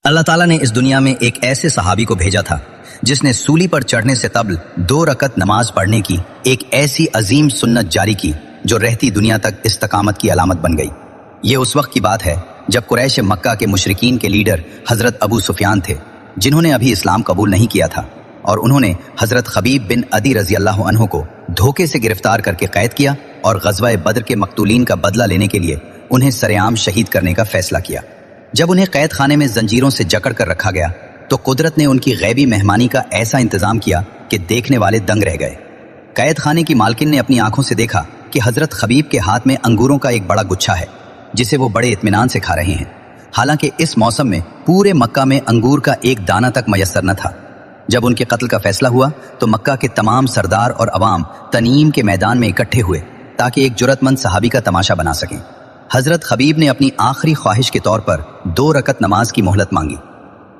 اللہ تعالیٰ نے اس دنیا میں ایک ایسے صحابی کو بھیجا تھا جس نے سولی پر چڑھنے سے قبل 2 رکعت نماز پڑھنے کی ایک ایسی عظیم سنت جاری کی جو رہتی دنیا تک استقامت کی علامت بن گئی۔ یہ اس وقت کی بات ہے جب قریش مکہ کے مشرکین کے لیڈر حضرت ابو سفیان تھے، جنہوں نے ابھی اسلام قبول نہیں کیا تھا، اور انہوں نے حضرت خبیب بن عدی رضی اللہ عنہ کو دھوکے سے گرفتار کر کے قید کیا اور غزوہ بدر کے مقتولین کا بدلہ لینے کے لیے انہیں سرعام شہید کرنے کا فیصلہ کیا۔ جب انہیں قید خانے میں زنجیروں سے جکڑ کر رکھا گیا تو قدرت نے ان کی غیبی مہمانی کا ایسا انتظام کیا کہ دیکھنے والے دنگ رہ گئے۔ قید خانے کی مالکن نے اپنی آنکھوں سے دیکھا کہ حضرت خبیب کے ہاتھ میں انگوروں کا ایک بڑا گچھا ہے جسے وہ بڑے اطمینان سے کھا رہے ہیں، حالانکہ اس موسم میں پورے مکہ میں انگور کا ایک دانہ تک میسر نہ تھا۔ جب ان کے قتل کا فیصلہ ہوا تو مکہ کے تمام سردار اور عوام تنعیم کے میدان میں اکٹھے ہوئے تاکہ ایک جرأت مند صحابی کا تماشا بنا سکیں۔ حضرت خبیب نے اپنی آخری خواہش کے طور پر 2 رکعت نماز کی مہلت مانگی۔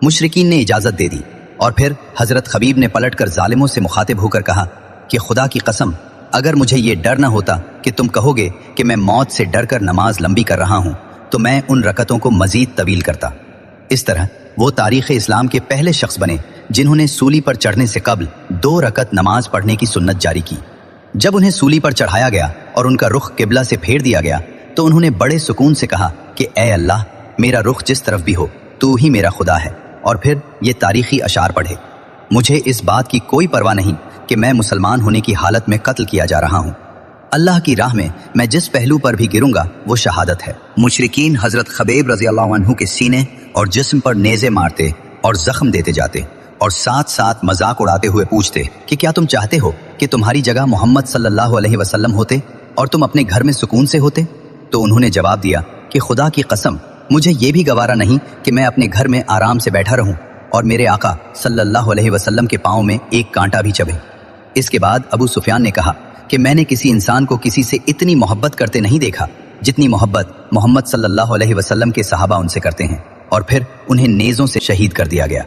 مشرکین نے اجازت دے دی اور پھر حضرت خبیب نے پلٹ کر ظالموں سے مخاطب ہو کر کہا کہ خدا کی قسم، اگر مجھے یہ ڈر نہ ہوتا کہ تم کہو گے کہ میں موت سے ڈر کر نماز لمبی کر رہا ہوں تو میں ان رکعتوں کو مزید طویل کرتا۔ اس طرح وہ تاریخ اسلام کے پہلے شخص بنے جنہوں نے سولی پر چڑھنے سے قبل 2 رکعت نماز پڑھنے کی سنت جاری کی۔ جب انہیں سولی پر چڑھایا گیا اور ان کا رخ قبلہ سے پھیر دیا گیا تو انہوں نے بڑے سکون سے کہا کہ اے اللہ، میرا رخ جس طرف بھی ہو تو ہی میرا خدا ہے، اور پھر یہ تاریخی اشعار پڑھے۔ مجھے اس بات کی کوئی پرواہ نہیں کہ میں مسلمان ہونے کی حالت میں قتل کیا جا رہا ہوں، اللہ کی راہ میں جس پہلو پر بھی گروں گا وہ شہادت ہے۔ مشرکین حضرت خبیب رضی اللہ عنہ کے سینے اور جسم پر نیزے مارتے اور زخم دیتے جاتے اور ساتھ ساتھ مذاق اڑاتے ہوئے پوچھتے کہ کیا تم چاہتے ہو کہ تمہاری جگہ محمد صلی اللہ علیہ وسلم ہوتے اور تم اپنے گھر میں سکون سے ہوتے؟ تو انہوں نے جواب دیا کہ خدا کی قسم، مجھے یہ بھی گوارا نہیں کہ میں اپنے گھر میں آرام سے بیٹھا رہوں اور میرے آقا صلی اللہ علیہ وسلم کے پاؤں میں ایک کانٹا بھی چبھے۔ اس کے بعد ابو سفیان نے کہا کہ میں نے کسی انسان کو کسی سے اتنی محبت کرتے نہیں دیکھا جتنی محبت محمد صلی اللہ علیہ وسلم کے صحابہ ان سے کرتے ہیں، اور پھر انہیں نیزوں سے شہید کر دیا گیا۔